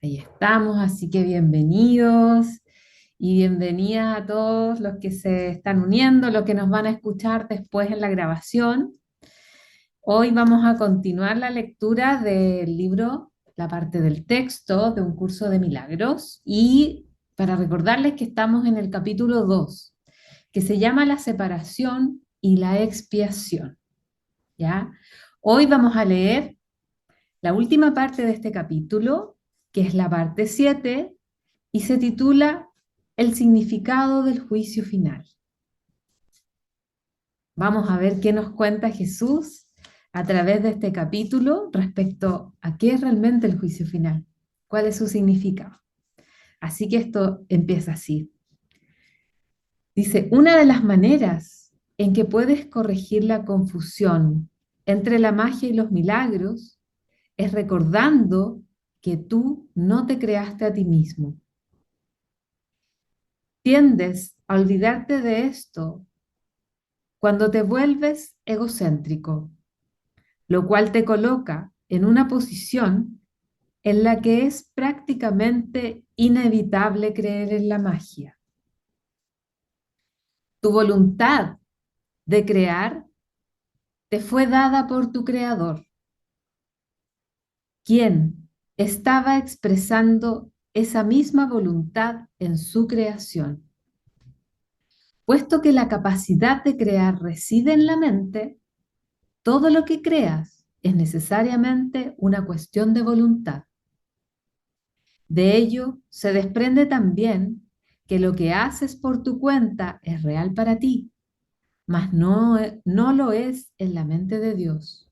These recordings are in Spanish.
Ahí estamos, así que bienvenidos y bienvenidas a todos los que se están uniendo, los que nos van a escuchar después en la grabación. Hoy vamos a continuar la lectura del libro, la parte del texto de un curso de milagros y para recordarles que estamos en el capítulo 2, que se llama La separación y la expiación, ¿ya? Hoy vamos a leer la última parte de este capítulo, que es la parte 7 y se titula El significado del juicio final. Vamos a ver qué nos cuenta Jesús a través de este capítulo respecto a qué es realmente el juicio final, cuál es su significado. Así que esto empieza así. Dice, una de las maneras en que puedes corregir la confusión entre la magia y los milagros es recordando que tú no te creaste a ti mismo. Tiendes a olvidarte de esto cuando te vuelves egocéntrico, lo cual te coloca en una posición en la que es prácticamente inevitable creer en la magia. Tu voluntad de crear te fue dada por tu creador, quien estaba expresando esa misma voluntad en su creación. Puesto que la capacidad de crear reside en la mente, todo lo que creas es necesariamente una cuestión de voluntad. De ello se desprende también que lo que haces por tu cuenta es real para ti, mas no lo es en la mente de Dios.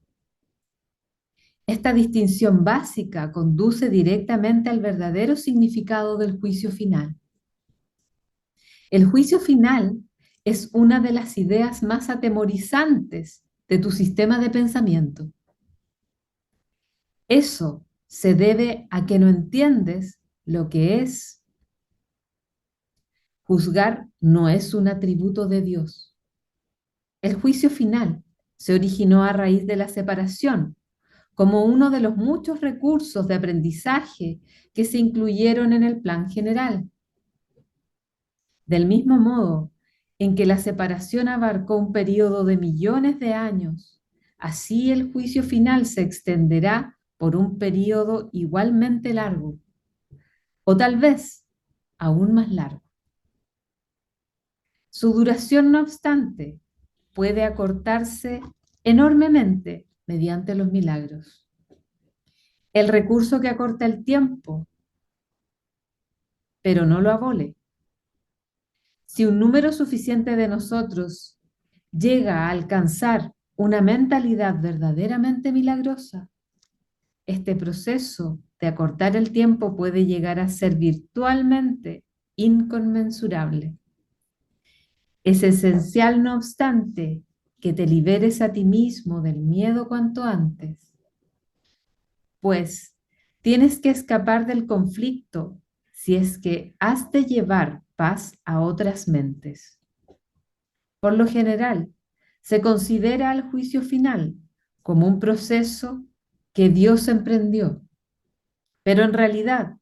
Esta distinción básica conduce directamente al verdadero significado del juicio final. El juicio final es una de las ideas más atemorizantes de tu sistema de pensamiento. Eso se debe a que no entiendes lo que es. Juzgar no es un atributo de Dios. El juicio final se originó a raíz de la separación, como uno de los muchos recursos de aprendizaje que se incluyeron en el plan general. Del mismo modo en que la separación abarcó un periodo de millones de años, así el juicio final se extenderá por un periodo igualmente largo, o tal vez aún más largo. Su duración, no obstante, puede acortarse enormemente mediante los milagros. El recurso que acorta el tiempo, pero no lo abole. Si un número suficiente de nosotros llega a alcanzar una mentalidad verdaderamente milagrosa, este proceso de acortar el tiempo puede llegar a ser virtualmente inconmensurable. Es esencial, no obstante, que te liberes a ti mismo del miedo cuanto antes, pues tienes que escapar del conflicto si es que has de llevar paz a otras mentes. Por lo general, se considera el juicio final como un proceso que Dios emprendió, pero en realidad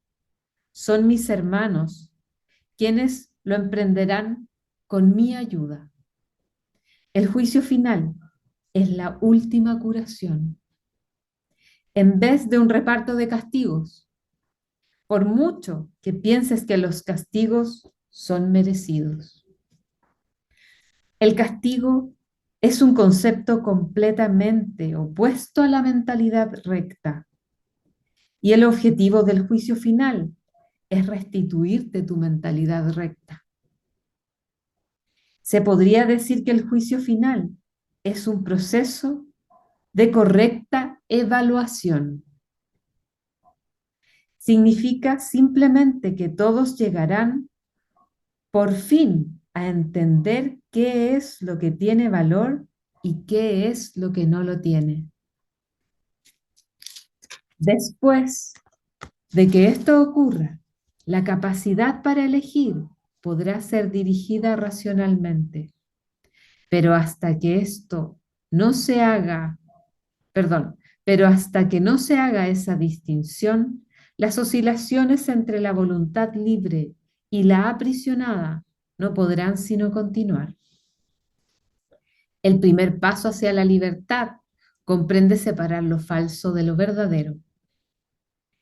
son mis hermanos quienes lo emprenderán con mi ayuda. El juicio final es la última curación. En vez de un reparto de castigos, por mucho que pienses que los castigos son merecidos. El castigo es un concepto completamente opuesto a la mentalidad recta, y el objetivo del juicio final es restituirte tu mentalidad recta. Se podría decir que el juicio final es un proceso de correcta evaluación. Significa simplemente que todos llegarán por fin a entender qué es lo que tiene valor y qué es lo que no lo tiene. Después de que esto ocurra, la capacidad para elegir podrá ser dirigida racionalmente, pero hasta que esto no se haga, perdón, pero hasta que no se haga esa distinción, Las oscilaciones entre la voluntad libre y la aprisionada no podrán sino continuar. El primer paso hacia la libertad comprende separar lo falso de lo verdadero.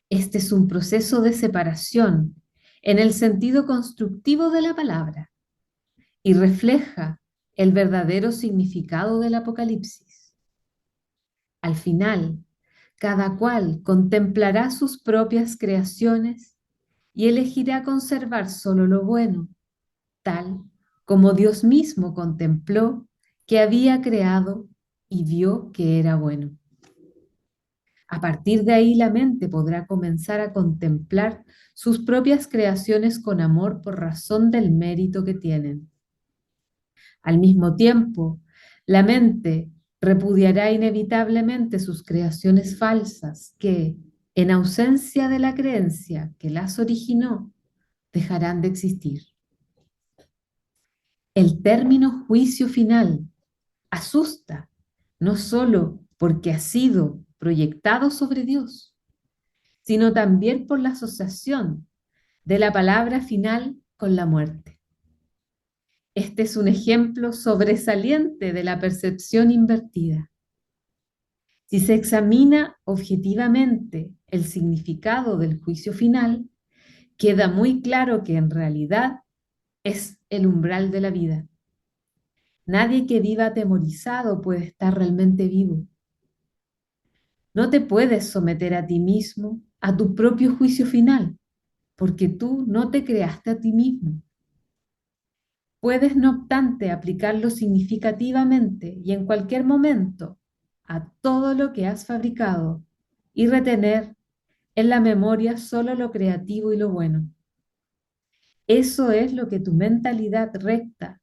Este es un proceso de separación en el sentido constructivo de la palabra y refleja el verdadero significado del Apocalipsis. Al final, cada cual contemplará sus propias creaciones y elegirá conservar solo lo bueno, tal como Dios mismo contempló que había creado y vio que era bueno. A partir de ahí la mente podrá comenzar a contemplar sus propias creaciones con amor por razón del mérito que tienen. Al mismo tiempo, la mente repudiará inevitablemente sus creaciones falsas que, en ausencia de la creencia que las originó, dejarán de existir. El término juicio final asusta, no solo porque ha sido proyectado sobre Dios, sino también por la asociación de la palabra final con la muerte. Este es un ejemplo sobresaliente de la percepción invertida. Si se examina objetivamente el significado del juicio final, queda muy claro que en realidad es el umbral de la vida. Nadie que viva atemorizado puede estar realmente vivo. No te puedes someter a ti mismo a tu propio juicio final, porque tú no te creaste a ti mismo. Puedes, no obstante, aplicarlo significativamente y en cualquier momento a todo lo que has fabricado y retener en la memoria solo lo creativo y lo bueno. Eso es lo que tu mentalidad recta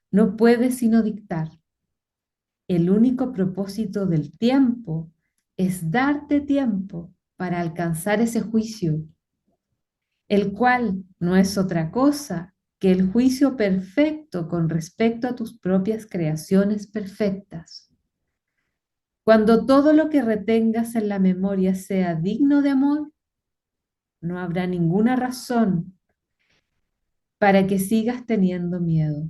no puede sino dictar. El único propósito del tiempo es darte tiempo para alcanzar ese juicio, el cual no es otra cosa que el juicio perfecto con respecto a tus propias creaciones perfectas. Cuando todo lo que retengas en la memoria sea digno de amor, no habrá ninguna razón para que sigas teniendo miedo.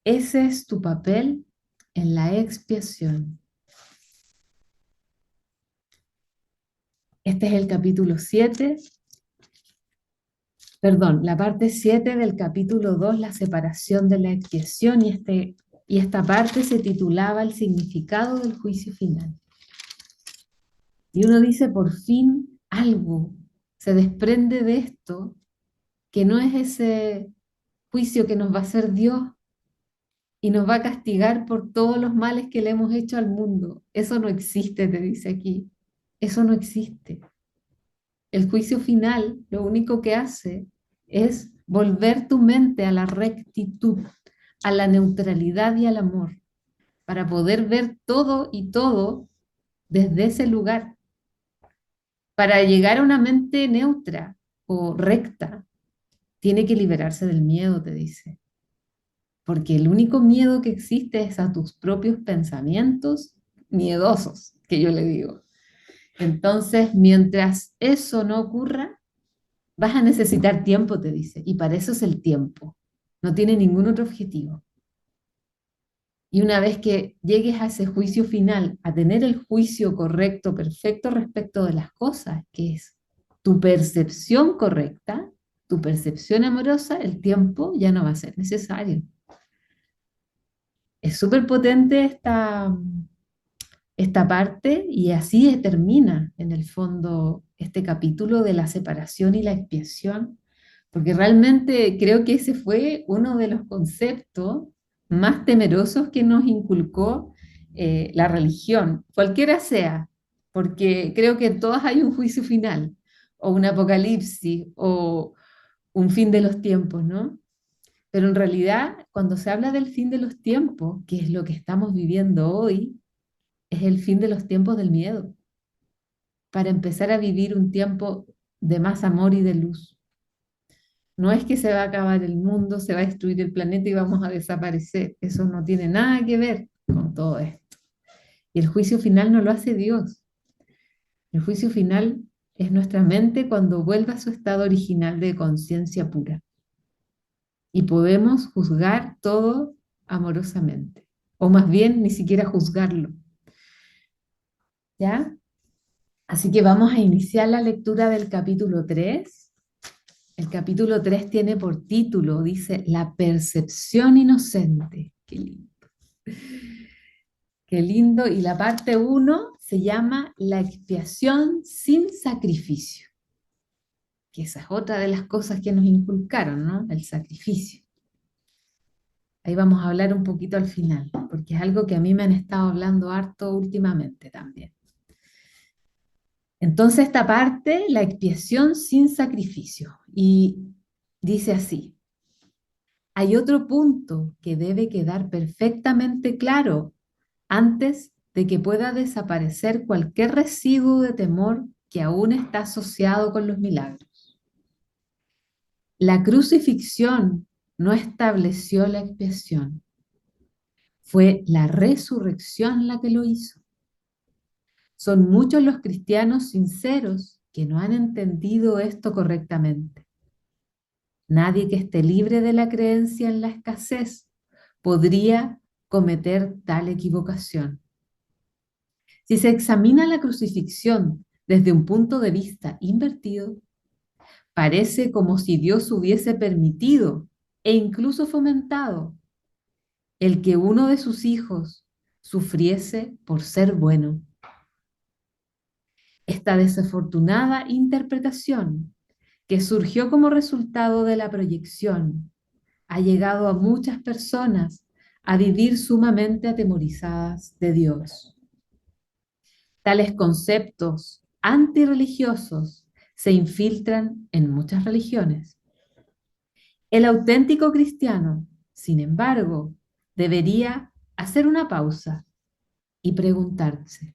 Ese es tu papel en la expiación. Este es el capítulo 7, perdón, la parte 7 del capítulo 2, la separación de la expiación, y esta parte se titulaba El significado del juicio final. Y uno dice, por fin algo se desprende de esto, que no es ese juicio que nos va a hacer Dios y nos va a castigar por todos los males que le hemos hecho al mundo. Eso no existe, te dice aquí. Eso no existe. El juicio final lo único que hace es volver tu mente a la rectitud, a la neutralidad y al amor, para poder ver todo y todo desde ese lugar. Para llegar a una mente neutra o recta, tiene que liberarse del miedo, te dice. Porque el único miedo que existe es a tus propios pensamientos miedosos, que yo le digo. Entonces, mientras eso no ocurra, vas a necesitar tiempo, te dice, y para eso es el tiempo. No tiene ningún otro objetivo. Y una vez que llegues a ese juicio final, a tener el juicio correcto, perfecto respecto de las cosas, que es tu percepción correcta, tu percepción amorosa, el tiempo ya no va a ser necesario. Es súper potente esta parte y así termina en el fondo este capítulo de la separación y la expiación, porque realmente creo que ese fue uno de los conceptos más temerosos que nos inculcó la religión, cualquiera sea, porque creo que en todas hay un juicio final, o un apocalipsis, o un fin de los tiempos, ¿no? Pero en realidad, cuando se habla del fin de los tiempos, que es lo que estamos viviendo hoy, es el fin de los tiempos del miedo, para empezar a vivir un tiempo de más amor y de luz. No es que se va a acabar el mundo, se va a destruir el planeta y vamos a desaparecer. Eso no tiene nada que ver con todo esto. Y el juicio final no lo hace Dios. El juicio final es nuestra mente cuando vuelve a su estado original de conciencia pura. Y podemos juzgar todo amorosamente, o más bien ni siquiera juzgarlo. ¿Ya? Así que vamos a iniciar la lectura del capítulo 3. El capítulo 3 tiene por título, dice, La percepción inocente. Qué lindo. Qué lindo. Y la parte uno se llama La expiación sin sacrificio, que esa es otra de las cosas que nos inculcaron, ¿no? El sacrificio. Ahí vamos a hablar un poquito al final, porque es algo que a mí me han estado hablando harto últimamente también. Entonces esta parte, la expiación sin sacrificio, y dice así: hay otro punto que debe quedar perfectamente claro antes de que pueda desaparecer cualquier residuo de temor que aún está asociado con los milagros. La crucifixión no estableció la expiación, fue la resurrección la que lo hizo. Son muchos los cristianos sinceros que no han entendido esto correctamente. Nadie que esté libre de la creencia en la escasez podría cometer tal equivocación. Si se examina la crucifixión desde un punto de vista invertido, parece como si Dios hubiese permitido e incluso fomentado el que uno de sus hijos sufriese por ser bueno. Esta desafortunada interpretación, que surgió como resultado de la proyección, ha llegado a muchas personas a vivir sumamente atemorizadas de Dios. Tales conceptos antirreligiosos se infiltran en muchas religiones. El auténtico cristiano, sin embargo, debería hacer una pausa y preguntarse,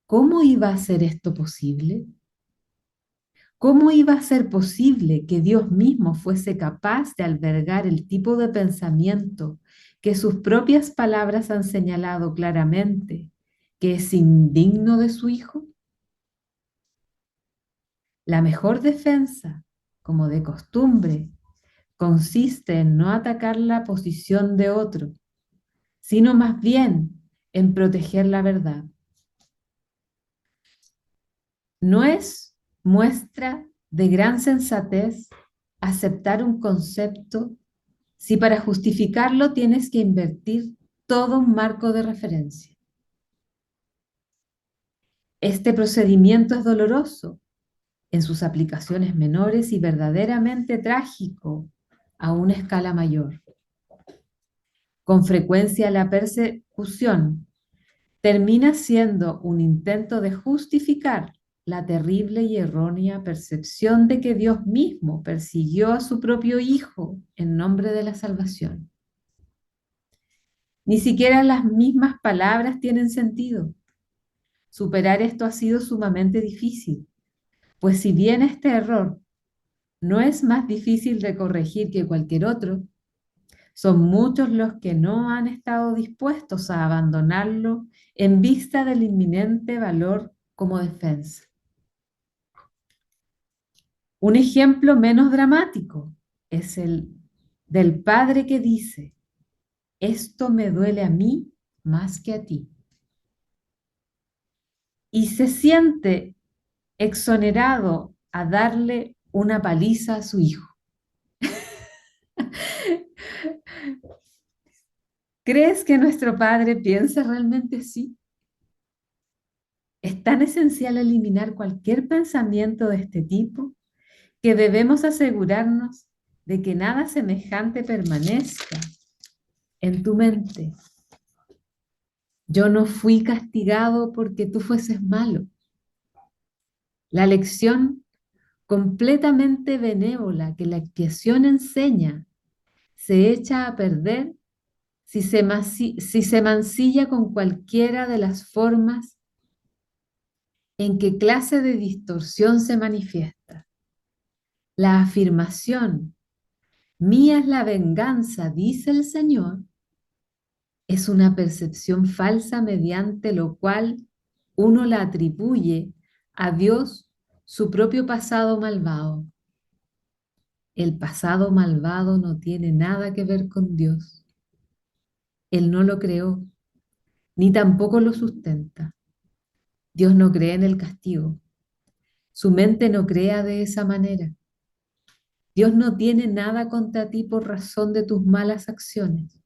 ¿cómo iba a ser esto posible? ¿Cómo iba a ser posible que Dios mismo fuese capaz de albergar el tipo de pensamiento que sus propias palabras han señalado claramente que es indigno de su Hijo? La mejor defensa, como de costumbre, consiste en no atacar la posición de otro, sino más bien en proteger la verdad. No es muestra de gran sensatez aceptar un concepto si para justificarlo tienes que invertir todo un marco de referencia. Este procedimiento es doloroso en sus aplicaciones menores y verdaderamente trágico a una escala mayor. Con frecuencia la persecución termina siendo un intento de justificar la terrible y errónea percepción de que Dios mismo persiguió a su propio Hijo en nombre de la salvación. Ni siquiera las mismas palabras tienen sentido. Superar esto ha sido sumamente difícil, pues si bien este error no es más difícil de corregir que cualquier otro, son muchos los que no han estado dispuestos a abandonarlo en vista del inminente valor como defensa. Un ejemplo menos dramático es el del padre que dice, esto me duele a mí más que a ti. Y se siente exonerado a darle una paliza a su hijo. ¿Crees que nuestro Padre piensa realmente así? Es tan esencial eliminar cualquier pensamiento de este tipo que debemos asegurarnos de que nada semejante permanezca en tu mente. Yo no fui castigado porque tú fueses malo. La lección completamente benévola que la expiación enseña se echa a perder si se mancilla con cualquiera de las formas en que clase de distorsión se manifiesta. La afirmación, mía es la venganza, dice el Señor, es una percepción falsa mediante lo cual uno la atribuye a Dios su propio pasado malvado. El pasado malvado no tiene nada que ver con Dios. Él no lo creó, ni tampoco lo sustenta. Dios no cree en el castigo. Su mente no crea de esa manera. Dios no tiene nada contra ti por razón de tus malas acciones.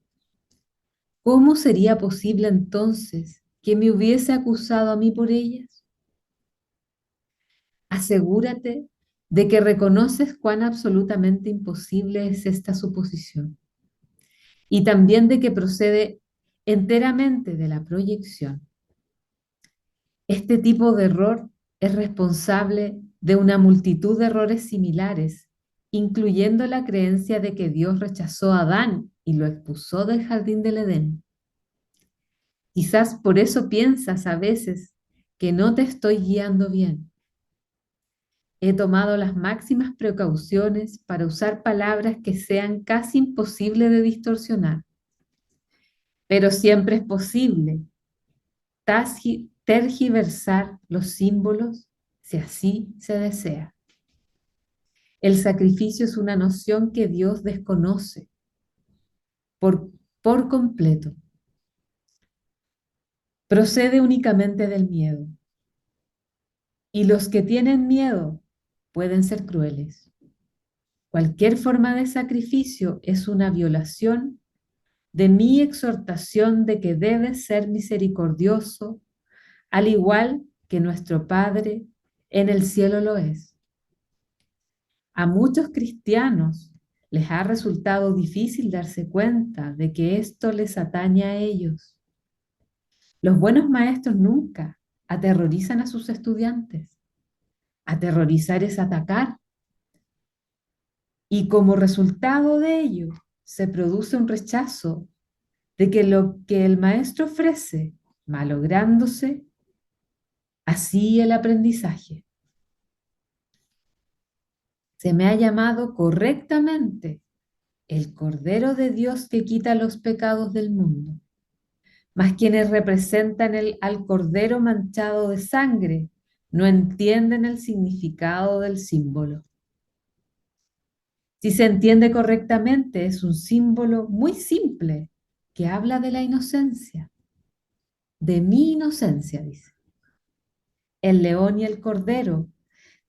¿Cómo sería posible entonces que me hubiese acusado a mí por ellas? Asegúrate de que reconoces cuán absolutamente imposible es esta suposición y también de que procede enteramente de la proyección. Este tipo de error es responsable de una multitud de errores similares, incluyendo la creencia de que Dios rechazó a Adán y lo expulsó del jardín del Edén. Quizás por eso piensas a veces que no te estoy guiando bien. He tomado las máximas precauciones para usar palabras que sean casi imposibles de distorsionar, pero siempre es posible tergiversar los símbolos si así se desea. El sacrificio es una noción que Dios desconoce por, por completo. Procede únicamente del miedo. Y los que tienen miedo pueden ser crueles. Cualquier forma de sacrificio es una violación de mi exhortación de que debes ser misericordioso, al igual que nuestro Padre en el cielo lo es. A muchos cristianos les ha resultado difícil darse cuenta de que esto les atañe a ellos. Los buenos maestros nunca aterrorizan a sus estudiantes. Aterrorizar es atacar. Y como resultado de ello, se produce un rechazo de que lo que el maestro ofrece, malográndose así el aprendizaje. Se me ha llamado correctamente el Cordero de Dios que quita los pecados del mundo. Mas quienes representan al Cordero manchado de sangre no entienden el significado del símbolo. Si se entiende correctamente, es un símbolo muy simple que habla de la inocencia, de mi inocencia, dice. El león y el cordero,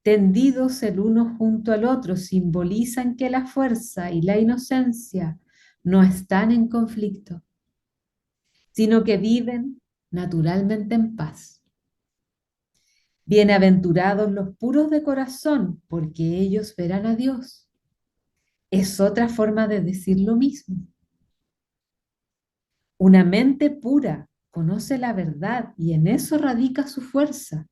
tendidos el uno junto al otro, simbolizan que la fuerza y la inocencia no están en conflicto, sino que viven naturalmente en paz. Bienaventurados los puros de corazón, porque ellos verán a Dios. Es otra forma de decir lo mismo. Una mente pura conoce la verdad y en eso radica su fuerza.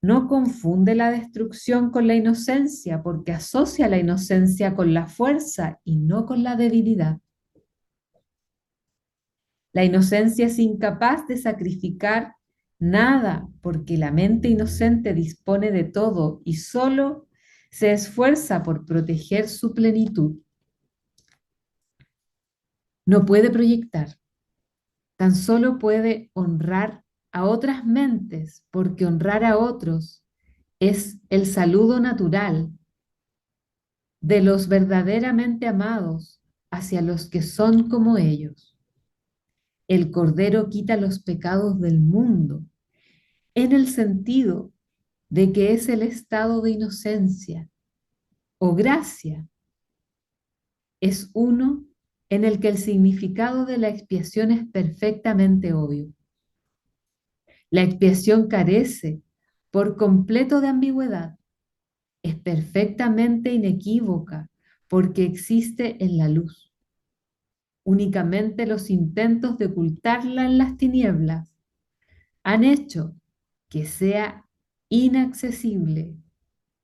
No confunde la destrucción con la inocencia, porque asocia la inocencia con la fuerza y no con la debilidad. La inocencia es incapaz de sacrificar nada, porque la mente inocente dispone de todo y solo se esfuerza por proteger su plenitud. No puede proyectar, tan solo puede honrar a otras mentes, porque honrar a otros es el saludo natural de los verdaderamente amados hacia los que son como ellos. El Cordero quita los pecados del mundo, en el sentido de que es el estado de inocencia o gracia. Es uno en el que el significado de la expiación es perfectamente obvio. La expiación carece por completo de ambigüedad. Es perfectamente inequívoca porque existe en la luz. Únicamente los intentos de ocultarla en las tinieblas han hecho que sea inaccesible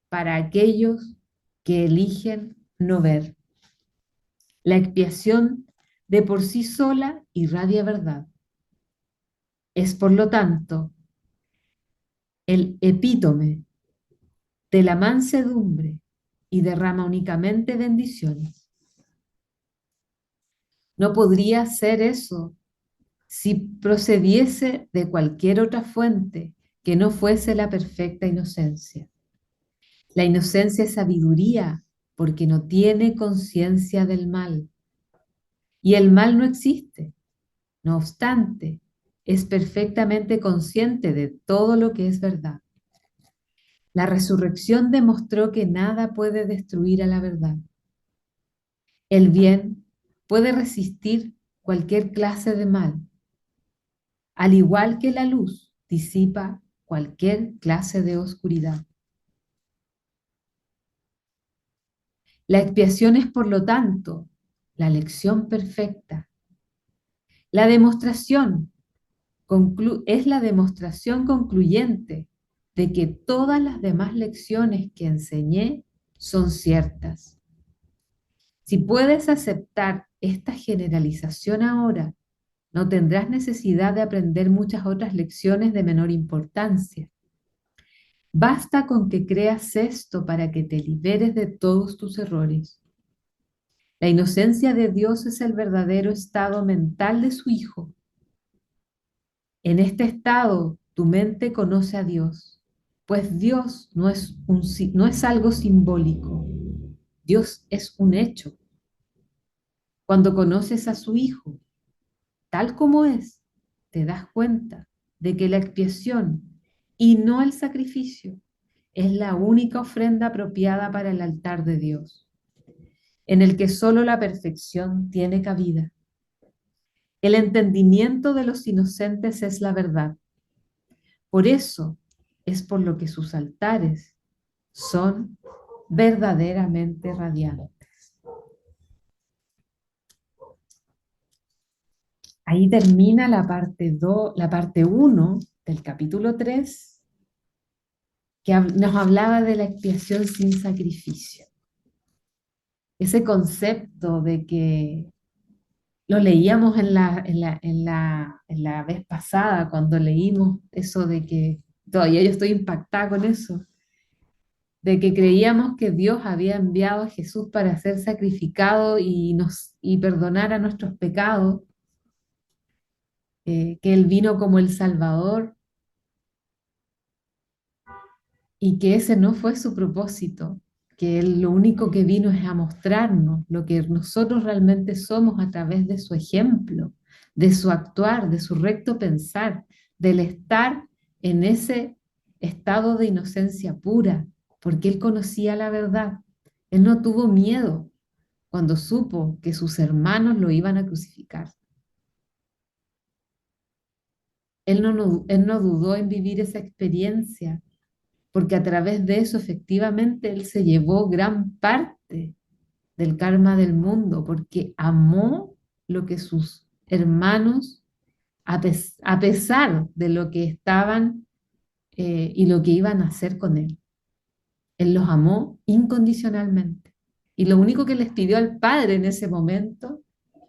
para aquellos que eligen no ver. La expiación de por sí sola irradia verdad. Es por lo tanto el epítome de la mansedumbre y derrama únicamente bendiciones. No podría ser eso si procediese de cualquier otra fuente que no fuese la perfecta inocencia. La inocencia es sabiduría porque no tiene conciencia del mal. Y el mal no existe. No obstante, es perfectamente consciente de todo lo que es verdad. La resurrección demostró que nada puede destruir a la verdad. El bien puede resistir cualquier clase de mal, al igual que la luz disipa cualquier clase de oscuridad. La expiación es, por lo tanto, la lección perfecta. La demostración es la demostración concluyente de que todas las demás lecciones que enseñé son ciertas. Si puedes aceptar esta generalización ahora, no tendrás necesidad de aprender muchas otras lecciones de menor importancia. Basta con que creas esto para que te liberes de todos tus errores. La inocencia de Dios es el verdadero estado mental de su Hijo. En este estado, tu mente conoce a Dios, pues Dios no es algo simbólico. Dios es un hecho. Cuando conoces a su Hijo, tal como es, te das cuenta de que la expiación y no el sacrificio es la única ofrenda apropiada para el altar de Dios, en el que solo la perfección tiene cabida. El entendimiento de los inocentes es la verdad. Por eso es por lo que sus altares son verdaderamente radiantes. Ahí termina la parte 1 del capítulo 3, que nos hablaba de la expiación sin sacrificio. Ese concepto de que lo leíamos en la vez pasada, cuando leímos eso de que todavía yo estoy impactada con eso, de que creíamos que Dios había enviado a Jesús para ser sacrificado y perdonar a nuestros pecados, que Él vino como el Salvador y que ese no fue su propósito, que Él lo único que vino es a mostrarnos lo que nosotros realmente somos a través de su ejemplo, de su actuar, de su recto pensar, del estar en ese estado de inocencia pura, porque Él conocía la verdad. Él no tuvo miedo cuando supo que sus hermanos lo iban a crucificar. Él no dudó en vivir esa experiencia, porque a través de eso efectivamente Él se llevó gran parte del karma del mundo, porque amó lo que sus hermanos, a pesar de lo que estaban y lo que iban a hacer con Él. Él los amó incondicionalmente. Y lo único que les pidió al Padre en ese momento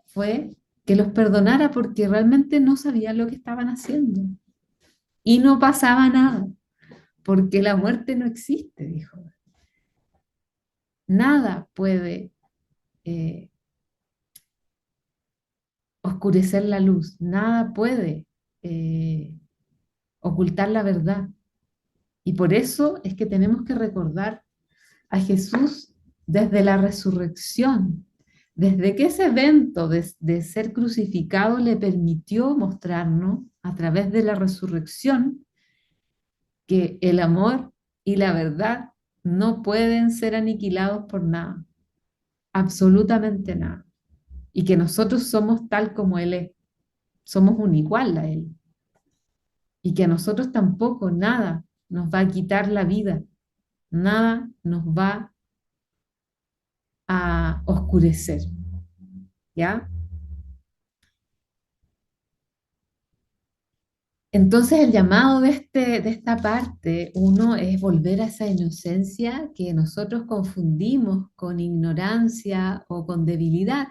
fue que los perdonara porque realmente no sabían lo que estaban haciendo. Y no pasaba nada, porque la muerte no existe, dijo. Nada puede eh, oscurecer la luz, nada puede eh, ocultar la verdad. Y por eso es que tenemos que recordar a Jesús desde la resurrección, desde que ese evento de ser crucificado le permitió mostrarnos a través de la resurrección que el amor y la verdad no pueden ser aniquilados por nada, absolutamente nada, y que nosotros somos tal como Él es, somos un igual a Él, y que a nosotros tampoco nada nos va a quitar la vida, nada nos va a oscurecer, ¿ya? Entonces el llamado de esta parte, uno, es volver a esa inocencia que nosotros confundimos con ignorancia o con debilidad.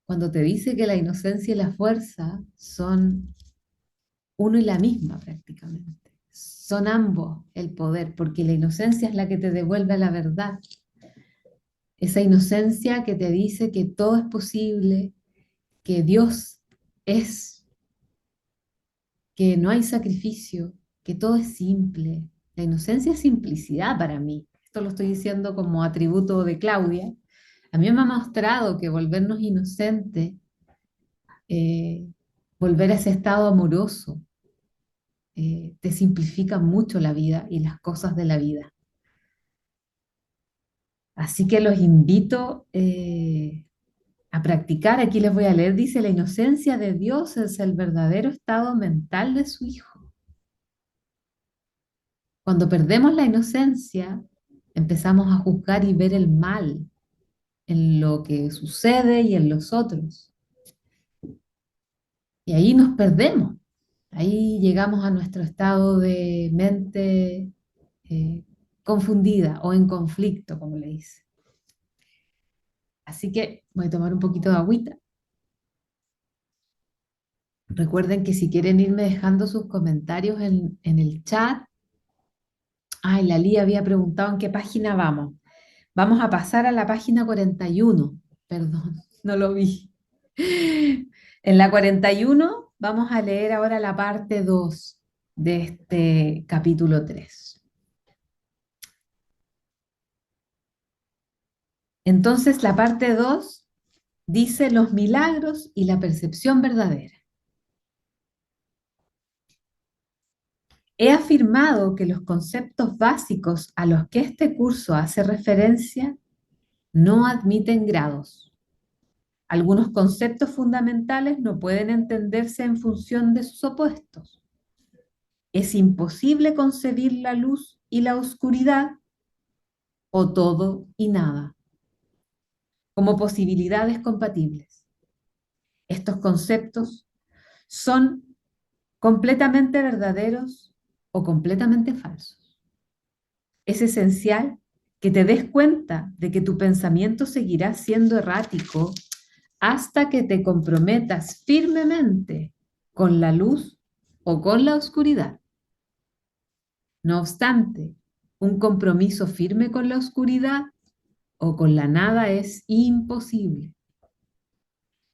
Cuando te dice que la inocencia y la fuerza son uno y la misma prácticamente. Son ambos el poder, porque la inocencia es la que te devuelve la verdad. Esa inocencia que te dice que todo es posible, que Dios es, que no hay sacrificio, que todo es simple. La inocencia es simplicidad para mí. Esto lo estoy diciendo como atributo de Claudia. A mí me ha mostrado que volvernos inocentes, eh, volver a ese estado amoroso, te simplifica mucho la vida y las cosas de la vida. Así que los invito a practicar. Aquí les voy a leer, dice, la inocencia de Dios es el verdadero estado mental de su Hijo. Cuando perdemos la inocencia, empezamos a juzgar y ver el mal en lo que sucede y en los otros. Y ahí nos perdemos. Ahí llegamos a nuestro estado de mente eh, confundida o en conflicto, como le dice. Así que voy a tomar un poquito de agüita. Recuerden que si quieren irme dejando sus comentarios en el chat. Ay, la Lía había preguntado en qué página vamos. Vamos a pasar a la página 41. Perdón, no lo vi. En la 41 vamos a leer ahora la parte 2 de este capítulo 3. Entonces, la parte 2 dice los milagros y la percepción verdadera. He afirmado que los conceptos básicos a los que este curso hace referencia no admiten grados. Algunos conceptos fundamentales no pueden entenderse en función de sus opuestos. Es imposible concebir la luz y la oscuridad o todo y nada como posibilidades compatibles. Estos conceptos son completamente verdaderos o completamente falsos. Es esencial que te des cuenta de que tu pensamiento seguirá siendo errático hasta que te comprometas firmemente con la luz o con la oscuridad. No obstante, un compromiso firme con la oscuridad o con la nada es imposible.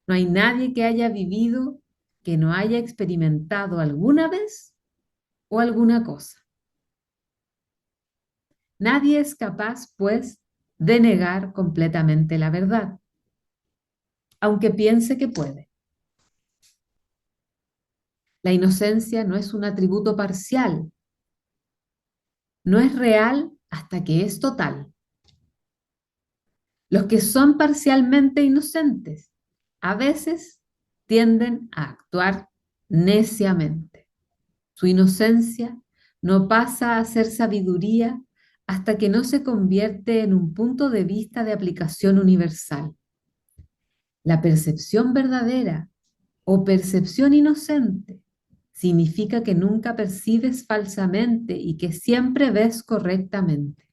No hay nadie que haya vivido que no haya experimentado alguna vez o alguna cosa. Nadie es capaz, pues, de negar completamente la verdad, aunque piense que puede. La inocencia no es un atributo parcial, no es real hasta que es total. Los que son parcialmente inocentes a veces tienden a actuar neciamente. Su inocencia no pasa a ser sabiduría hasta que no se convierte en un punto de vista de aplicación universal. La percepción verdadera o percepción inocente significa que nunca percibes falsamente y que siempre ves correctamente.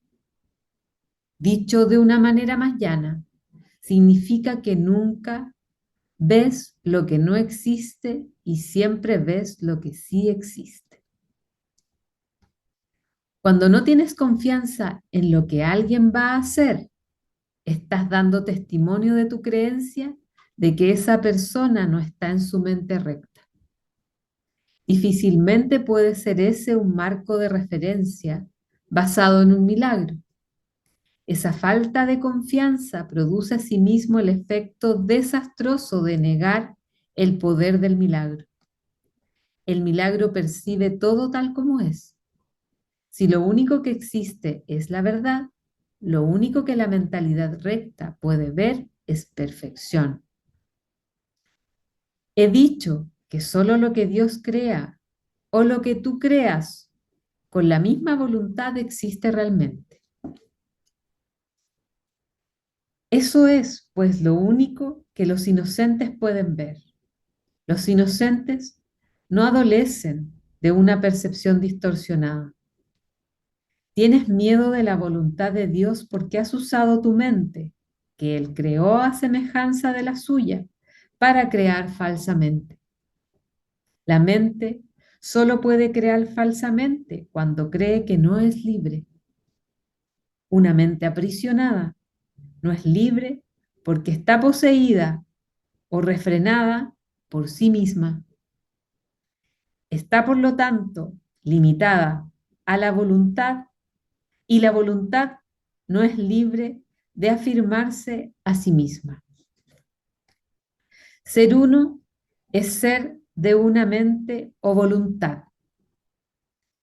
Dicho de una manera más llana, significa que nunca ves lo que no existe y siempre ves lo que sí existe. Cuando no tienes confianza en lo que alguien va a hacer, estás dando testimonio de tu creencia de que esa persona no está en su mente recta. Difícilmente puede ser ese un marco de referencia basado en un milagro. Esa falta de confianza produce asimismo el efecto desastroso de negar el poder del milagro. El milagro percibe todo tal como es. Si lo único que existe es la verdad, lo único que la mentalidad recta puede ver es perfección. He dicho que solo lo que Dios crea o lo que tú creas con la misma voluntad existe realmente. Eso es, pues, lo único que los inocentes pueden ver. Los inocentes no adolecen de una percepción distorsionada. Tienes miedo de la voluntad de Dios porque has usado tu mente, que Él creó a semejanza de la suya, para crear falsamente. La mente solo puede crear falsamente cuando cree que no es libre. Una mente aprisionada no es libre porque está poseída o refrenada por sí misma. Está, por lo tanto, limitada a la voluntad, y la voluntad no es libre de afirmarse a sí misma. Ser uno es ser de una mente o voluntad.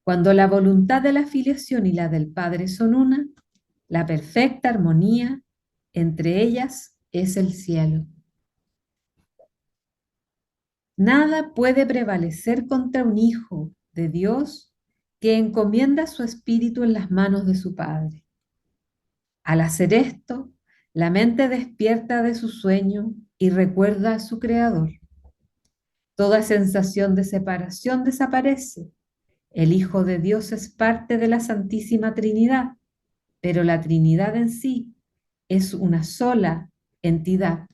Cuando la voluntad de la filiación y la del Padre son una, la perfecta armonía entre ellas es el cielo. Nada puede prevalecer contra un hijo de Dios que encomienda su espíritu en las manos de su Padre. Al hacer esto, la mente despierta de su sueño y recuerda a su Creador. Toda sensación de separación desaparece. El Hijo de Dios es parte de la Santísima Trinidad, pero la Trinidad en sí es una sola entidad.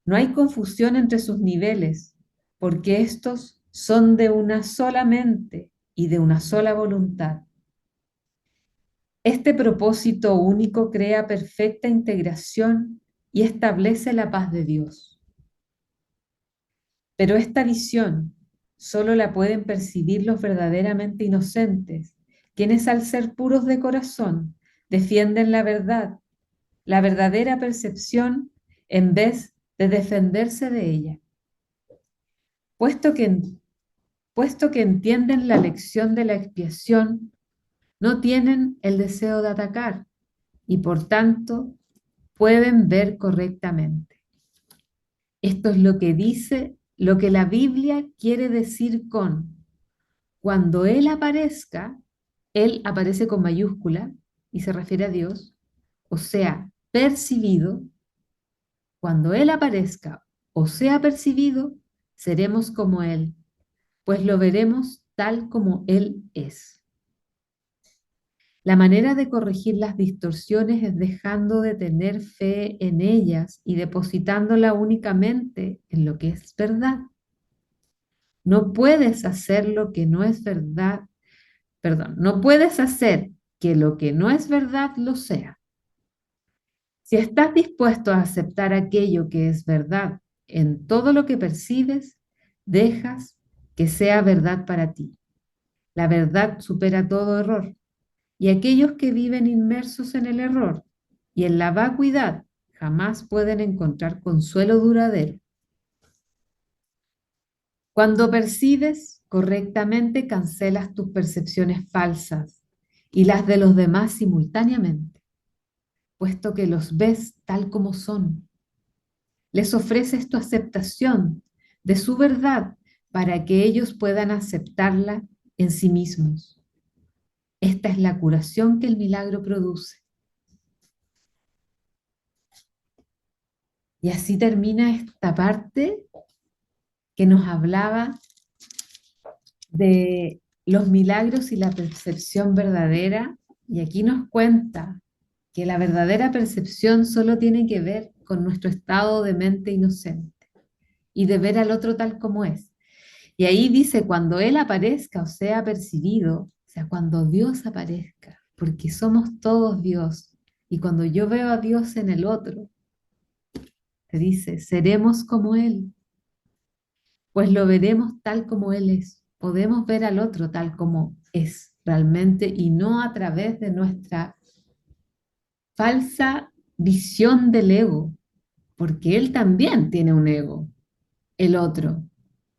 No hay confusión entre sus niveles, porque estos son de una sola mente y de una sola voluntad. Este propósito único crea perfecta integración y establece la paz de Dios. Pero esta visión solo la pueden percibir los verdaderamente inocentes, quienes al ser puros de corazón defienden la verdad, la verdadera percepción, en vez de defenderse de ella. Puesto que, puesto que entienden la lección de la expiación, no tienen el deseo de atacar y por tanto pueden ver correctamente. Esto es lo que dice, lo que la Biblia quiere decir con cuando Él aparece con mayúscula y se refiere a Dios, o sea, percibido. Cuando Él aparezca o sea percibido, seremos como Él, pues lo veremos tal como Él es. La manera de corregir las distorsiones es dejando de tener fe en ellas y depositándola únicamente en lo que es verdad. No puedes hacer lo que no es verdad, perdón, no puedes hacer que lo que no es verdad lo sea. Si estás dispuesto a aceptar aquello que es verdad en todo lo que percibes, dejas que sea verdad para ti. La verdad supera todo error. Y aquellos que viven inmersos en el error y en la vacuidad jamás pueden encontrar consuelo duradero. Cuando percibes correctamente, cancelas tus percepciones falsas y las de los demás simultáneamente, puesto que los ves tal como son. Les ofreces tu aceptación de su verdad para que ellos puedan aceptarla en sí mismos. Esta es la curación que el milagro produce. Y así termina esta parte que nos hablaba de los milagros y la percepción verdadera. Y aquí nos cuenta que la verdadera percepción solo tiene que ver con nuestro estado de mente inocente y de ver al otro tal como es. Y ahí dice, cuando Él aparezca o sea percibido, o sea, cuando Dios aparezca, porque somos todos Dios. Y cuando yo veo a Dios en el otro, te dice, seremos como Él, pues lo veremos tal como Él es. Podemos ver al otro tal como es realmente y no a través de nuestra falsa visión del ego, porque Él también tiene un ego, el otro,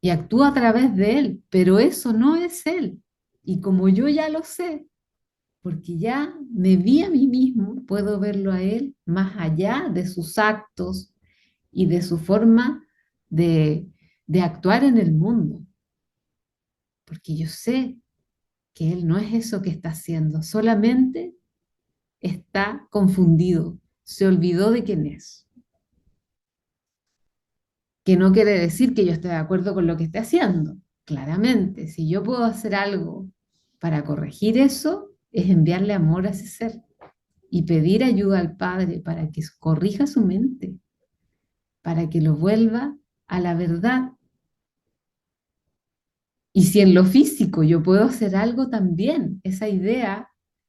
y actúa a través de Él, pero eso no es Él. Y como yo ya lo sé, porque ya me vi a mí mismo, puedo verlo a Él más allá de sus actos y de su forma de, de actuar en el mundo, porque yo sé que Él no es eso que está haciendo, solamente está confundido, se olvidó de quién es. Que no quiere decir que yo esté de acuerdo con lo que esté haciendo. Claramente, si yo puedo hacer algo para corregir eso, es enviarle amor a ese ser y pedir ayuda al Padre para que corrija su mente, para que lo vuelva a la verdad. Y si en lo físico yo puedo hacer algo también, esa idea,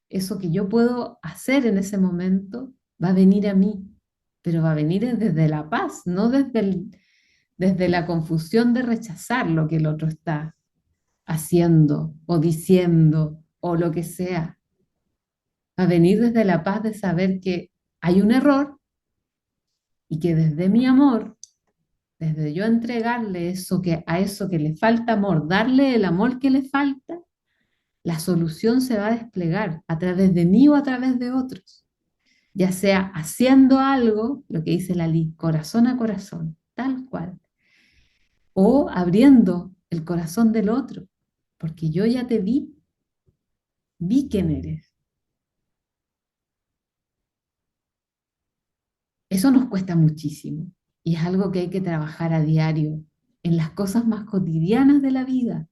eso que yo puedo hacer en ese momento, va a venir a mí, pero va a venir desde la paz, no desde la confusión de rechazar lo que el otro está haciendo o diciendo o lo que sea. Va a venir desde la paz de saber que hay un error y que desde mi amor, desde yo entregarle eso que a eso que le falta amor, darle el amor que le falta, la solución se va a desplegar a través de mí o a través de otros, ya sea haciendo algo, lo que dice la ley, corazón a corazón, tal cual, o abriendo el corazón del otro, porque yo ya te vi quién eres. Eso nos cuesta muchísimo y es algo que hay que trabajar a diario en las cosas más cotidianas de la vida,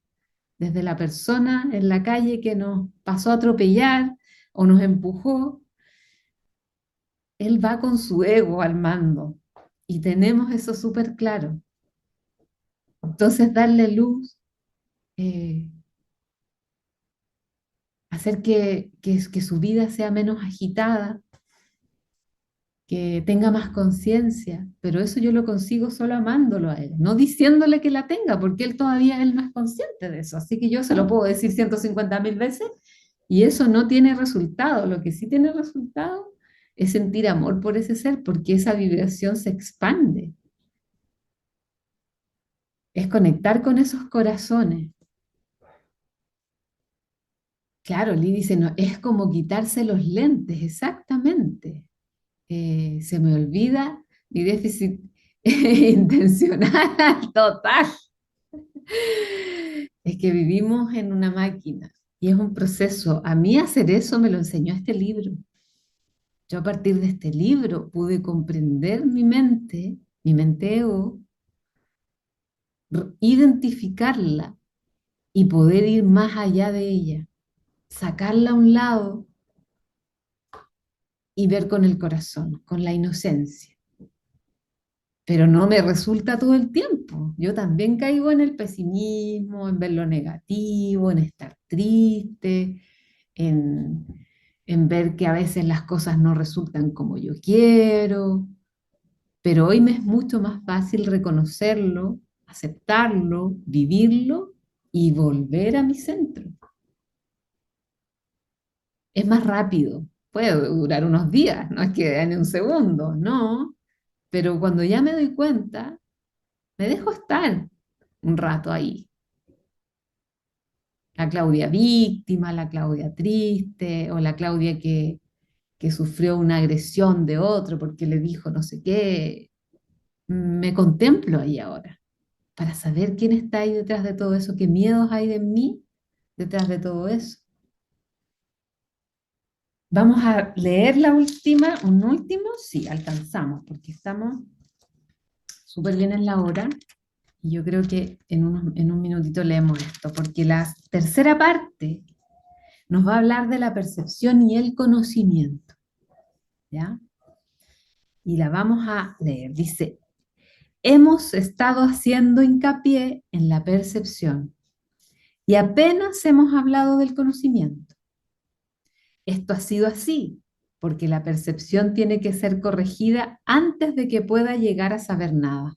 desde la persona en la calle que nos pasó a atropellar o nos empujó, él va con su ego al mando y tenemos eso súper claro. Entonces, darle luz, eh, hacer que su vida sea menos agitada, que tenga más conciencia, pero eso yo lo consigo solo amándolo a él, no diciéndole que la tenga, porque él no es consciente de eso, así que yo se lo puedo decir 150.000 veces y eso no tiene resultado. Lo que sí tiene resultado es sentir amor por ese ser, porque esa vibración se expande, es conectar con esos corazones. Claro, Lee dice, no, es como quitarse los lentes, exactamente. Se me olvida mi déficit intencional total. Es que vivimos en una máquina y es un proceso. A mí hacer eso me lo enseñó este libro. Yo a partir de este libro pude comprender mi mente ego, identificarla y poder ir más allá de ella, sacarla a un lado y ver con el corazón, con la inocencia. Pero no me resulta todo el tiempo. Yo también caigo en el pesimismo, en ver lo negativo, en estar triste, en, en ver que a veces las cosas no resultan como yo quiero. Pero hoy me es mucho más fácil reconocerlo, aceptarlo, vivirlo y volver a mi centro. Es más rápido, puede durar unos días, no es que en un segundo, no, pero cuando ya me doy cuenta, me dejo estar un rato ahí. La Claudia víctima, la Claudia triste, o la Claudia que sufrió una agresión de otro porque le dijo no sé qué. Me contemplo ahí ahora para saber quién está ahí detrás de todo eso, qué miedos hay de mí detrás de todo eso. Vamos a leer la última, un último, sí, alcanzamos, porque estamos súper bien en la hora. Y yo creo que en un minutito leemos esto, porque la tercera parte nos va a hablar de la percepción y el conocimiento, ¿ya? Y la vamos a leer. Dice, hemos estado haciendo hincapié en la percepción y apenas hemos hablado del conocimiento. Esto ha sido así, porque la percepción tiene que ser corregida antes de que pueda llegar a saber nada.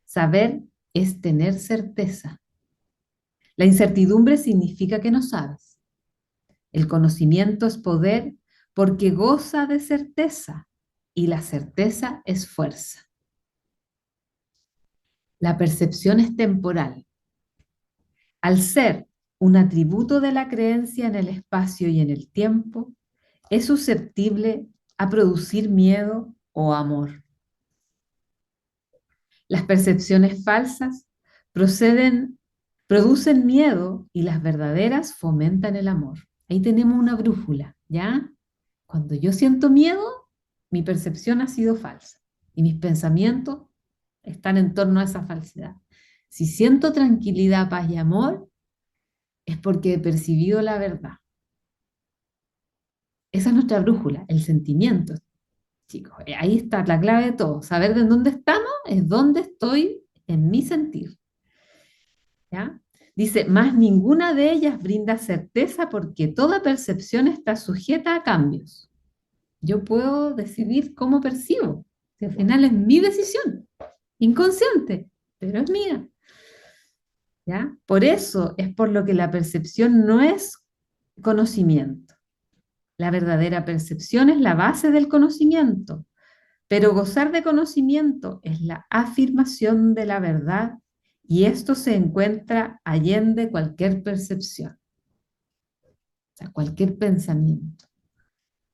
Saber es tener certeza. La incertidumbre significa que no sabes. El conocimiento es poder porque goza de certeza y la certeza es fuerza. La percepción es temporal. Al ser un atributo de la creencia en el espacio y en el tiempo, es susceptible a producir miedo o amor. Las percepciones falsas producen miedo y las verdaderas fomentan el amor. Ahí tenemos una brújula, ¿ya? Cuando yo siento miedo, mi percepción ha sido falsa y mis pensamientos están en torno a esa falsedad. Si siento tranquilidad, paz y amor, es porque he percibido la verdad. Esa es nuestra brújula, el sentimiento, chicos. Ahí está la clave de todo. Saber de dónde estamos es dónde estoy en mi sentir. ¿Ya? Dice, más ninguna de ellas brinda certeza porque toda percepción está sujeta a cambios. Yo puedo decidir cómo percibo. Si al final es mi decisión, inconsciente, pero es mía. ¿ya? Por eso es por lo que la percepción no es conocimiento. La verdadera percepción es la base del conocimiento, pero gozar de conocimiento es la afirmación de la verdad y esto se encuentra allende cualquier percepción, o sea, cualquier pensamiento.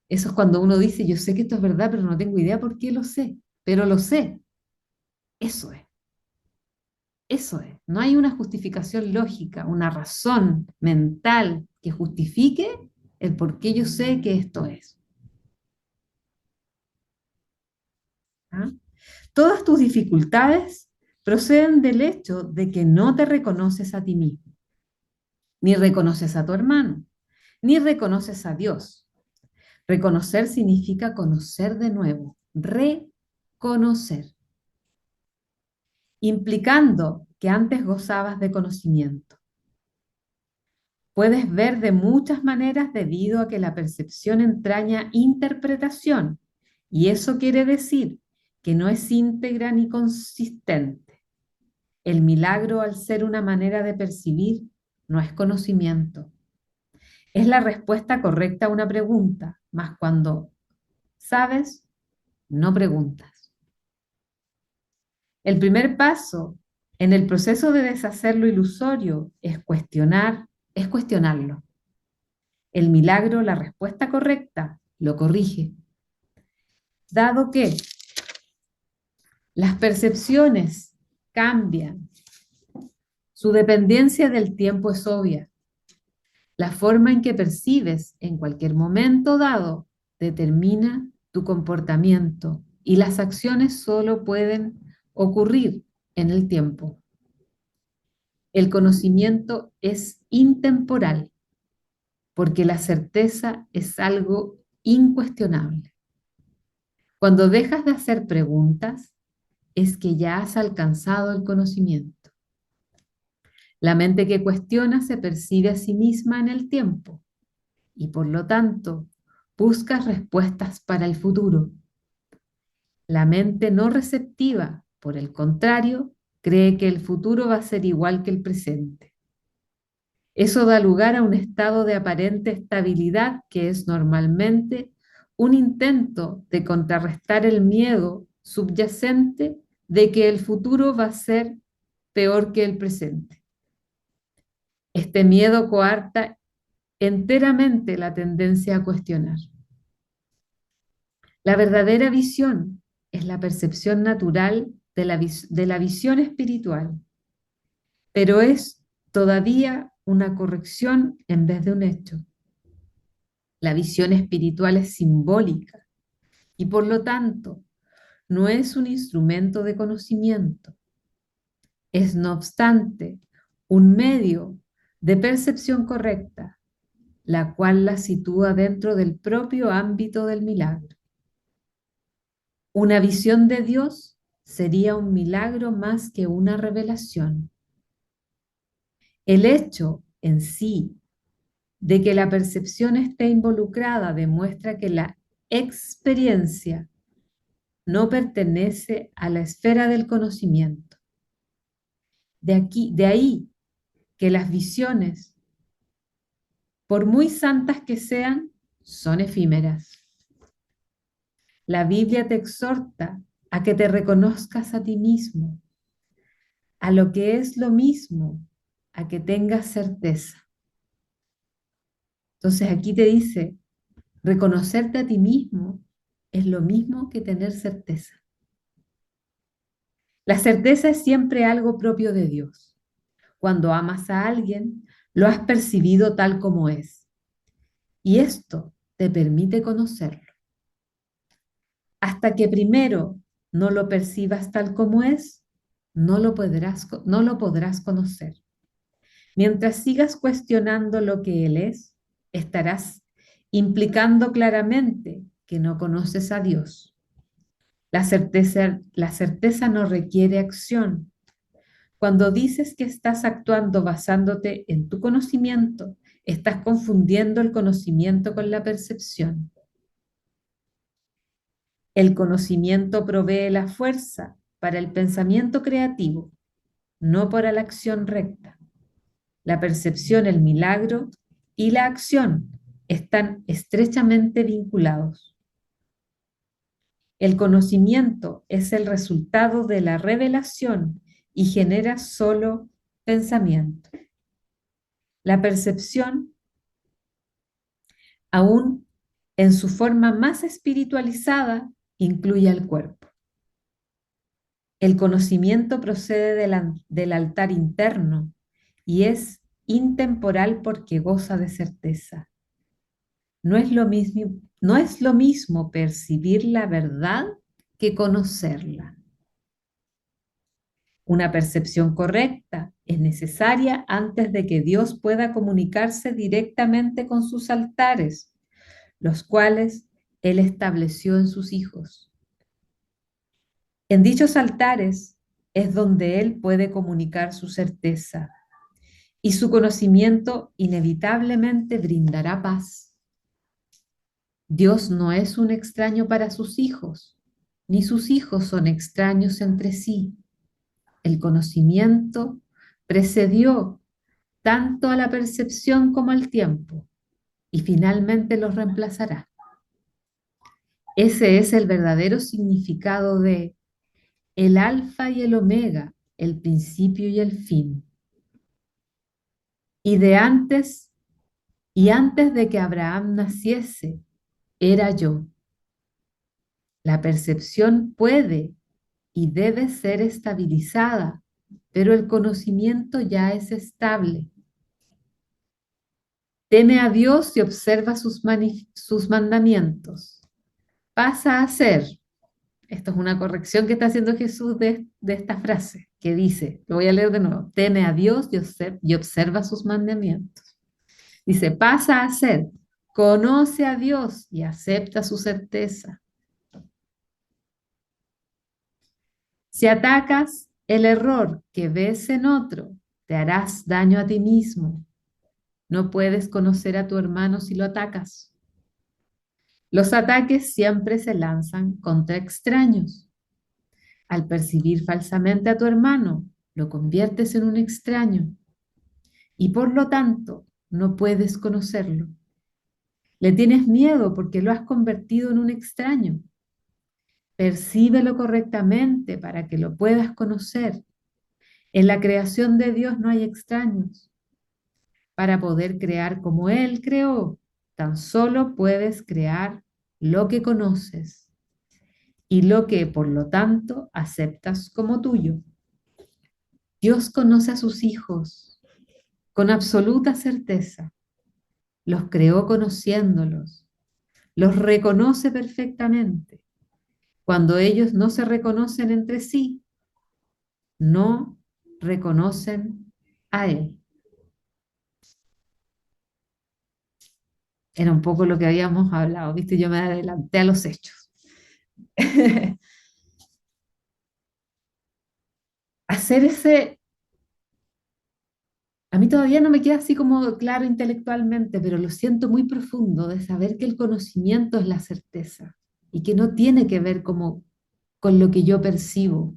Eso es cuando uno dice, yo sé que esto es verdad, pero no tengo idea por qué lo sé, pero lo sé. Eso es, eso es. No hay una justificación lógica, una razón mental que justifique el por qué yo sé que esto es. ¿Ah? Todas tus dificultades proceden del hecho de que no te reconoces a ti mismo, ni reconoces a tu hermano, ni reconoces a Dios. Reconocer significa conocer de nuevo, reconocer, implicando que antes gozabas de conocimiento. Puedes ver de muchas maneras debido a que la percepción entraña interpretación, y eso quiere decir que no es íntegra ni consistente. El milagro, al ser una manera de percibir, no es conocimiento. Es la respuesta correcta a una pregunta, mas cuando sabes, no preguntas. El primer paso en el proceso de deshacer lo ilusorio es cuestionarlo. El milagro, la respuesta correcta, lo corrige. Dado que las percepciones cambian, su dependencia del tiempo es obvia. La forma en que percibes en cualquier momento dado determina tu comportamiento y las acciones solo pueden ocurrir en el tiempo. El conocimiento es intemporal porque la certeza es algo incuestionable. Cuando dejas de hacer preguntas, es que ya has alcanzado el conocimiento. La mente que cuestiona se percibe a sí misma en el tiempo y por lo tanto busca respuestas para el futuro. La mente no receptiva, por el contrario, cree que el futuro va a ser igual que el presente. Eso da lugar a un estado de aparente estabilidad que es normalmente un intento de contrarrestar el miedo subyacente de que el futuro va a ser peor que el presente. Este miedo coarta enteramente la tendencia a cuestionar. La verdadera visión es la percepción natural de la visión espiritual, pero es todavía una corrección en vez de un hecho. La visión espiritual es simbólica y por lo tanto no es un instrumento de conocimiento. Es, no obstante, un medio de percepción correcta, la cual la sitúa dentro del propio ámbito del milagro. Una visión de Dios sería un milagro más que una revelación. El hecho en sí de que la percepción esté involucrada demuestra que la experiencia no pertenece a la esfera del conocimiento. De ahí que las visiones, por muy santas que sean, son efímeras. La Biblia te exhorta a que te reconozcas a ti mismo, a lo que es lo mismo, a que tengas certeza. Entonces aquí te dice, reconocerte a ti mismo es lo mismo que tener certeza. La certeza es siempre algo propio de Dios. Cuando amas a alguien, lo has percibido tal como es. Y esto te permite conocerlo. Hasta que primero no lo percibas tal como es, no lo podrás conocer. Mientras sigas cuestionando lo que Él es, estarás implicando claramente que no conoces a Dios. La certeza no requiere acción. Cuando dices que estás actuando basándote en tu conocimiento, estás confundiendo el conocimiento con la percepción. El conocimiento provee la fuerza para el pensamiento creativo, no para la acción recta. La percepción, el milagro y la acción están estrechamente vinculados. El conocimiento es el resultado de la revelación y genera solo pensamiento. La percepción, aún en su forma más espiritualizada, incluye al cuerpo. El conocimiento procede del altar interno y es intemporal porque goza de certeza. No es lo mismo percibir la verdad que conocerla. Una percepción correcta es necesaria antes de que Dios pueda comunicarse directamente con sus altares, los cuales Él estableció en sus hijos. En dichos altares es donde Él puede comunicar su certeza y su conocimiento inevitablemente brindará paz. Dios no es un extraño para sus hijos, ni sus hijos son extraños entre sí. El conocimiento precedió tanto a la percepción como al tiempo y finalmente los reemplazará. Ese es el verdadero significado de el alfa y el omega, el principio y el fin. Y antes de que Abraham naciese, era yo. La percepción puede y debe ser estabilizada, pero el conocimiento ya es estable. Teme a Dios y observa sus mandamientos. Pasa a ser, esto es una corrección que está haciendo Jesús de esta frase, que dice, lo voy a leer de nuevo, teme a Dios y observa sus mandamientos. Dice, pasa a ser, conoce a Dios y acepta su certeza. Si atacas el error que ves en otro, te harás daño a ti mismo. No puedes conocer a tu hermano si lo atacas. Los ataques siempre se lanzan contra extraños. Al percibir falsamente a tu hermano, lo conviertes en un extraño y por lo tanto no puedes conocerlo. Le tienes miedo porque lo has convertido en un extraño. Percíbelo correctamente para que lo puedas conocer. En la creación de Dios no hay extraños. Para poder crear como Él creó, tan solo puedes crear lo que conoces y lo que, por lo tanto, aceptas como tuyo. Dios conoce a sus hijos con absoluta certeza. Los creó conociéndolos. Los reconoce perfectamente. Cuando ellos no se reconocen entre sí, no reconocen a Él. Era un poco lo que habíamos hablado, ¿viste? Yo me adelanté a los hechos. Hacer ese, a mí todavía no me queda así como claro intelectualmente, pero lo siento muy profundo de saber que el conocimiento es la certeza y que no tiene que ver como con lo que yo percibo.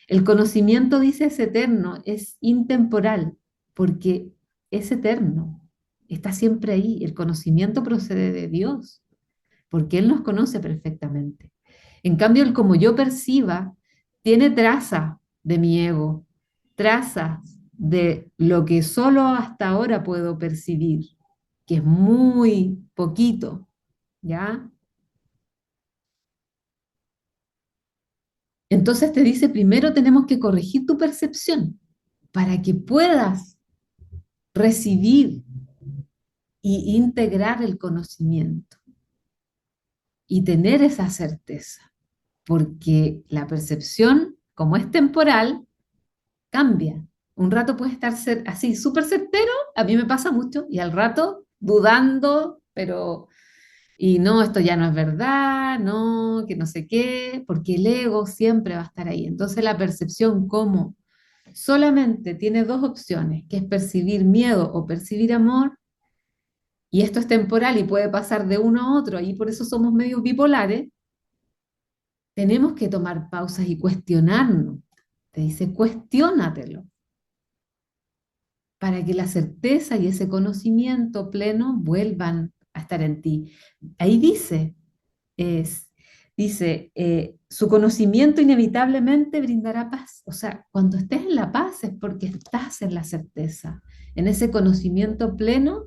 El conocimiento, dice, es eterno, es intemporal, porque es eterno, está siempre ahí. El conocimiento procede de Dios, porque Él nos conoce perfectamente. En cambio, el como yo perciba tiene traza de mi ego, trazas de lo que solo hasta ahora puedo percibir, que es muy poquito, ¿ya? Entonces te dice, primero tenemos que corregir tu percepción para que puedas recibir y integrar el conocimiento y tener esa certeza, porque la percepción, como es temporal, cambia. Un rato puede estar así súper certero, a mí me pasa mucho, y al rato dudando, pero, y no, esto ya no es verdad, no, que no sé qué, porque el ego siempre va a estar ahí. Entonces la percepción como solamente tiene dos opciones, que es percibir miedo o percibir amor, y esto es temporal y puede pasar de uno a otro, y por eso somos medios bipolares, tenemos que tomar pausas y cuestionarnos. Te dice, cuestiónatelo para que la certeza y ese conocimiento pleno vuelvan a estar en ti. Ahí es, su conocimiento inevitablemente brindará paz. O sea, cuando estés en la paz es porque estás en la certeza, en ese conocimiento pleno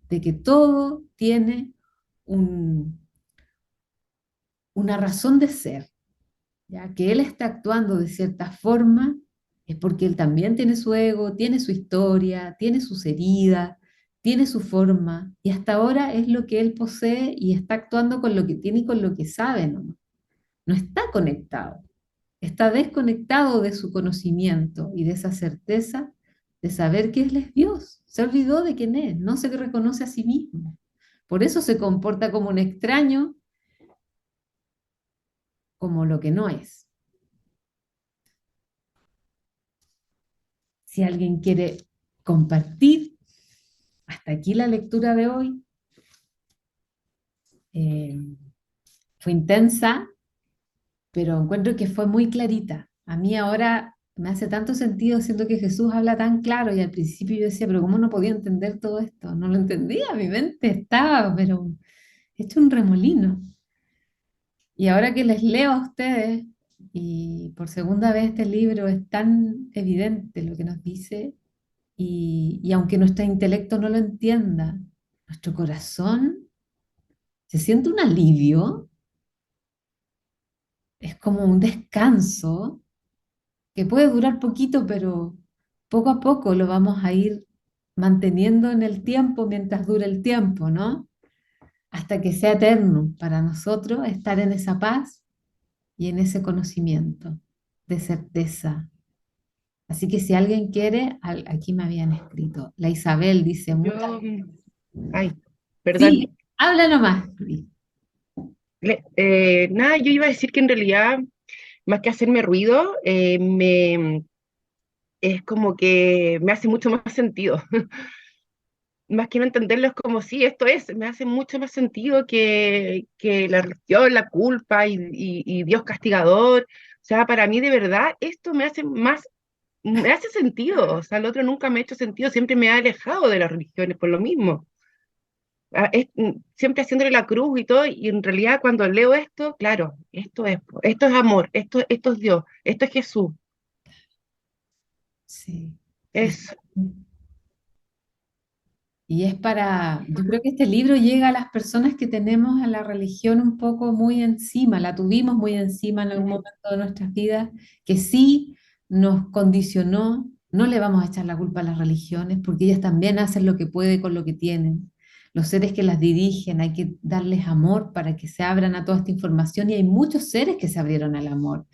de que todo tiene un- una razón de ser, ya que Él está actuando de cierta forma, es porque Él también tiene su ego, tiene su historia, tiene sus heridas, tiene su forma, y hasta ahora es lo que Él posee y está actuando con lo que tiene y con lo que sabe, ¿no? No está conectado, está desconectado de su conocimiento y de esa certeza de saber que Él es Dios. Se olvidó de quién es, no se reconoce a sí mismo. Por eso se comporta como un extraño, como lo que no es. Si alguien quiere compartir, hasta aquí la lectura de hoy. Eh, Fue intensa, pero encuentro que fue muy clarita. A mí ahora me hace tanto sentido, siento que Jesús habla tan claro y al principio yo decía, pero ¿cómo no podía entender todo esto? No lo entendía, mi mente estaba, pero hecho un remolino. Y ahora que les leo a ustedes, y por segunda vez este libro es tan evidente lo que nos dice, y aunque nuestro intelecto no lo entienda, nuestro corazón se siente un alivio, es como un descanso que puede durar poquito, pero poco a poco lo vamos a ir manteniendo en el tiempo mientras dure el tiempo, ¿no? Hasta que sea eterno para nosotros estar en esa paz y en ese conocimiento de certeza. Así que si alguien quiere, aquí me habían escrito. La Isabel dice, muchas. Yo, ay, perdón. Sí, habla nomás. Nada, yo iba a decir que en realidad, más que hacerme ruido, es como que me hace mucho más sentido. Más que no entenderlo, es como si esto es, me hace mucho más sentido que la religión, la culpa y Dios castigador. O sea, para mí de verdad esto me hace sentido. O sea, el otro nunca me ha hecho sentido, siempre me ha alejado de las religiones por lo mismo. Siempre haciéndole la cruz y todo, y en realidad cuando leo esto, claro, esto es amor, esto es Dios, esto es Jesús, Sí. Y, es, y es para, yo creo que este libro llega a las personas que tenemos a la religión un poco muy encima, la tuvimos muy encima en algún mm, momento de nuestras vidas, que sí nos condicionó, no le vamos a echar la culpa a las religiones, porque ellas también hacen lo que pueden con lo que tienen. Los seres que las dirigen, hay que darles amor para que se abran a toda esta información y hay muchos seres que se abrieron al amor.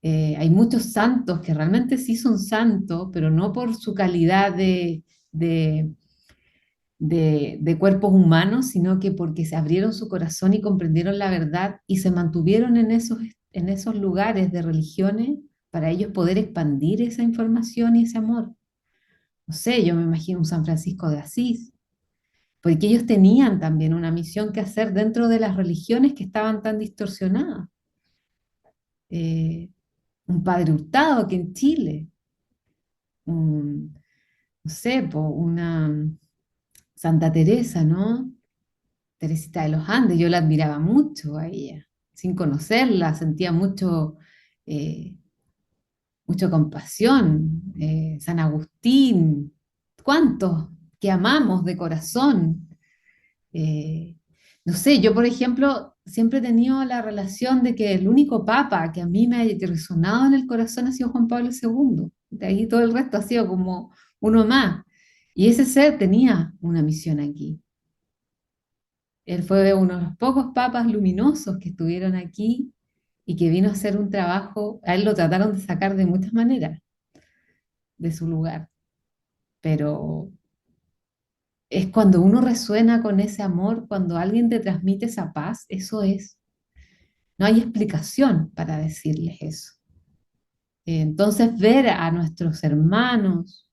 Hay muchos santos que realmente sí son santos, pero no por su calidad de, de cuerpos humanos, sino que porque se abrieron su corazón y comprendieron la verdad y se mantuvieron en esos lugares de religiones para ellos poder expandir esa información y ese amor. No sé, yo me imagino un San Francisco de Asís, porque ellos tenían también una misión que hacer dentro de las religiones que estaban tan distorsionadas. Eh, un Padre Hurtado que en Chile, un, no sé, una Santa Teresa, ¿no? Teresita de los Andes, yo la admiraba mucho a ella, sin conocerla, sentía eh, mucho compasión. San Agustín, ¿cuántos que amamos de corazón? Eh, no sé, yo por ejemplo siempre he tenido la relación de que el único papa que a mí me ha resonado en el corazón ha sido Juan Pablo II. De ahí todo el resto ha sido como uno más. Y ese ser tenía una misión aquí. Él fue uno de los pocos papas luminosos que estuvieron aquí y que vino a hacer un trabajo. A él lo trataron de sacar de muchas maneras de su lugar, pero es cuando uno resuena con ese amor, cuando alguien te transmite esa paz, eso es. No hay explicación para decirles eso. Entonces, ver a nuestros hermanos,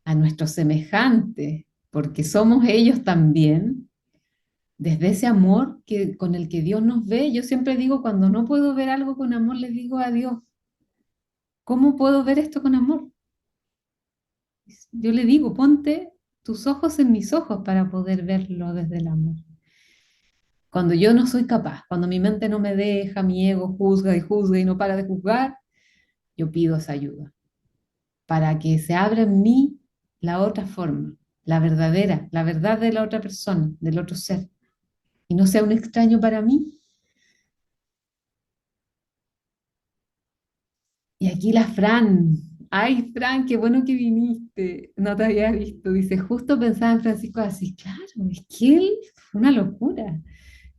a nuestros semejantes, porque somos ellos también, desde ese amor con el que Dios nos ve. Yo siempre digo, cuando no puedo ver algo con amor, le digo a Dios, ¿cómo puedo ver esto con amor? Yo le digo, ponte tus ojos en mis ojos para poder verlo desde el amor. Cuando yo no soy capaz, cuando mi mente no me deja, mi ego juzga y no para de juzgar, yo pido esa ayuda para que se abra en mí la otra forma, la verdadera, la verdad de la otra persona, del otro ser, y no sea un extraño para mí. Y aquí la Fran. Ay, Fran, qué bueno que viniste. No te había visto. Dice, justo pensaba en Francisco de Asís. Claro, es que él fue una locura.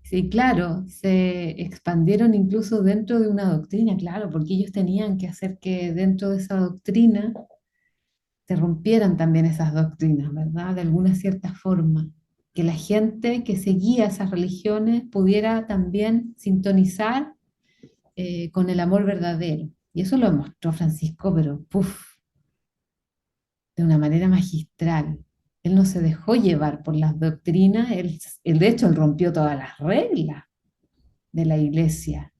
Sí, claro, se expandieron incluso dentro de una doctrina, claro, porque ellos tenían que hacer que dentro de esa doctrina se rompieran también esas doctrinas, ¿verdad? De alguna cierta forma. Que la gente que seguía esas religiones pudiera también sintonizar con el amor verdadero. Y eso lo mostró Francisco, pero puf, de una manera magistral. Él no se dejó llevar por las doctrinas, él de hecho él rompió todas las reglas de la iglesia.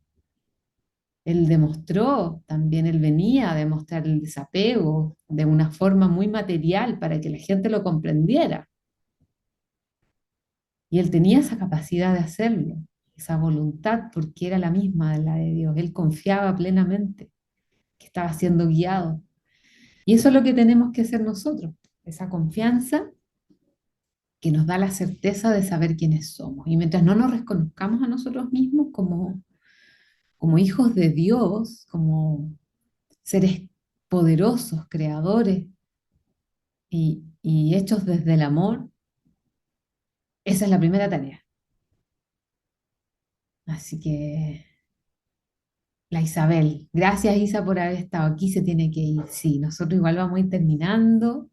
Él demostró, también él venía a demostrar el desapego de una forma muy material para que la gente lo comprendiera. Y él tenía esa capacidad de hacerlo, esa voluntad, porque era la misma de la de Dios. Él confiaba plenamente que estaba siendo guiado. Y eso es lo que tenemos que hacer nosotros, esa confianza que nos da la certeza de saber quiénes somos. Y mientras no nos reconozcamos a nosotros mismos como hijos de Dios, como seres poderosos, creadores y hechos desde el amor, esa es la primera tarea. Así que la Isabel, gracias Isa por haber estado aquí, se tiene que ir. Sí, nosotros igual vamos a ir terminando.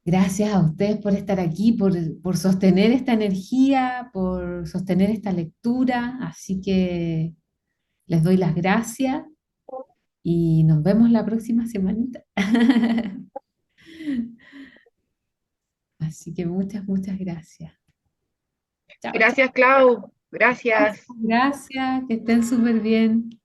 Gracias a ustedes por estar aquí, por sostener esta energía, por sostener esta lectura. Así que les doy las gracias y nos vemos la próxima semanita. Así que muchas, muchas gracias. Chao, chao. Gracias, Clau. Gracias. Gracias, que estén súper bien.